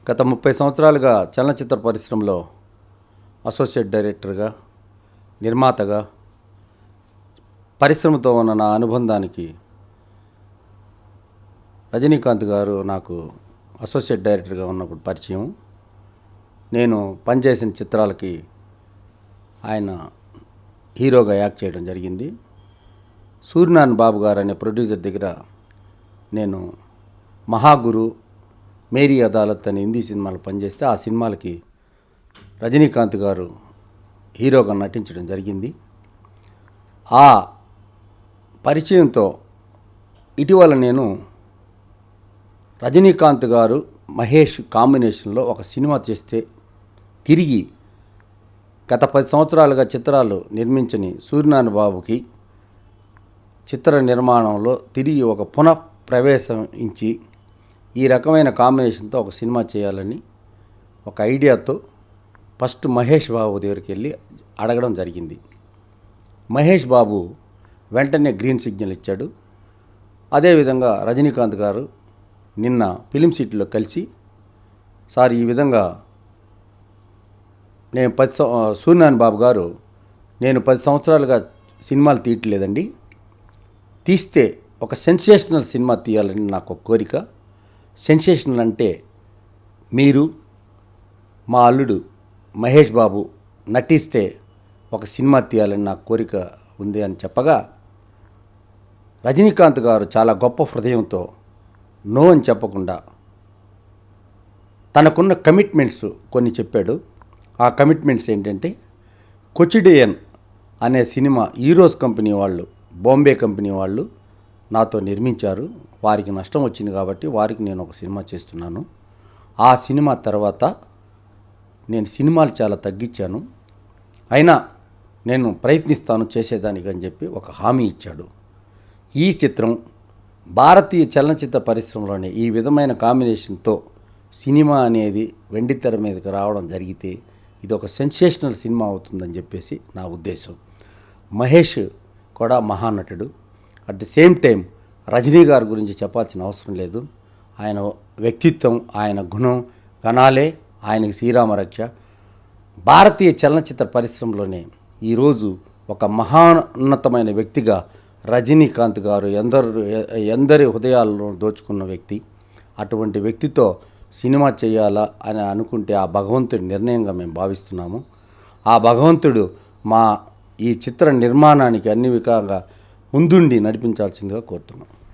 గత 30 సంవత్సరాలుగా చలనచిత్ర పరిశ్రమలో అసోసియేట్ డైరెక్టర్గా, నిర్మాతగా పరిశ్రమతో ఉన్న నా అనుబంధానికి రజనీకాంత్ గారు నాకు అసోసియేట్ డైరెక్టర్గా ఉన్నప్పుడు పరిచయం. నేను పనిచేసిన చిత్రాలకి ఆయన హీరోగా యాక్ట్ చేయడం జరిగింది. సూర్యనారాయణ బాబు గారు అనే ప్రొడ్యూసర్ దగ్గర నేను మహాగురు, మేరీ అదాలత్ అనే హిందీ సినిమాలు పనిచేస్తే ఆ సినిమాలకి రజనీకాంత్ గారు హీరోగా నటించడం జరిగింది. ఆ పరిచయంతో ఇటీవల నేను రజనీకాంత్ గారు మహేష్ కాంబినేషన్లో ఒక సినిమా చేస్తే తిరిగి గత 10 సంవత్సరాలుగా చిత్రాలు నిర్మించని సూర్యనారాయణ బాబుకి చిత్ర నిర్మాణంలో తిరిగి ఒక పునః ప్రవేశించి ఈ రకమైన కాంబినేషన్తో ఒక సినిమా చేయాలని ఒక ఐడియాతో ఫస్ట్ మహేష్ బాబు దగ్గరికి వెళ్ళి అడగడం జరిగింది. మహేష్ బాబు వెంటనే గ్రీన్ సిగ్నల్ ఇచ్చాడు. అదేవిధంగా రజనీకాంత్ గారు నిన్న ఫిలిం సిటీలో కలిసి, సార్ ఈ విధంగా నేను సూర్యనారాయణ బాబు గారు నేను 10 సంవత్సరాలుగా సినిమాలు తీయట్లేదండి, తీస్తే ఒక సెన్సేషనల్ సినిమా తీయాలని నాకు ఒక కోరిక. సెన్సేషనల్ అంటే మీరు, మా అల్లుడు మహేష్ బాబు నటిస్తే ఒక సినిమా తీయాలని నాకు కోరిక ఉంది అని చెప్పగా, రజనీకాంత్ గారు చాలా గొప్ప హృదయంతో నో అని చెప్పకుండా తనకున్న కమిట్మెంట్స్ కొన్ని చెప్పాడు. ఆ కమిట్మెంట్స్ ఏంటంటే, కొచిడియన్ అనే సినిమా ఈరోస్ కంపెనీ వాళ్ళు, బాంబే కంపెనీ వాళ్ళు నాతో నిర్మించారు. వారికి నష్టం వచ్చింది కాబట్టి వారికి నేను ఒక సినిమా చేస్తున్నాను. ఆ సినిమా తర్వాత నేను సినిమాలు చాలా తగ్గించాను, అయినా నేను ప్రయత్నిస్తాను చేసేదానికి అని చెప్పి ఒక హామీ ఇచ్చాడు. ఈ చిత్రం భారతీయ చలనచిత్ర పరిశ్రమలోనే ఈ విధమైన కాంబినేషన్తో సినిమా అనేది వెండితెర మీదకి రావడం జరిగితే ఇది ఒక సెన్సేషనల్ సినిమా అవుతుందని చెప్పేసి నా ఉద్దేశం. మహేష్ కూడా మహానటుడు. At the same time Rajini గారి గురించి చెప్పాల్సిన అవసరం లేదు. ఆయన వ్యక్తిత్వం, ఆయన గణాలే ఆయనకి శ్రీరామరక్ష. భారతీయ చలనచిత్ర పరిశ్రమలోనే ఈరోజు ఒక మహాన్నతమైన వ్యక్తిగా రజనీకాంత్ గారు ఎందరి హృదయాలను దోచుకున్న వ్యక్తి. అటువంటి వ్యక్తితో సినిమా చేయాలా అని అనుకుంటే ఆ భగవంతుడి నిర్ణయంగా మేము భావిస్తున్నాము. ఆ భగవంతుడు మా ఈ చిత్ర నిర్మాణానికి అన్ని విధాలుగా ముందుండి నడిపించాల్సిందిగా కోరుతున్నాం.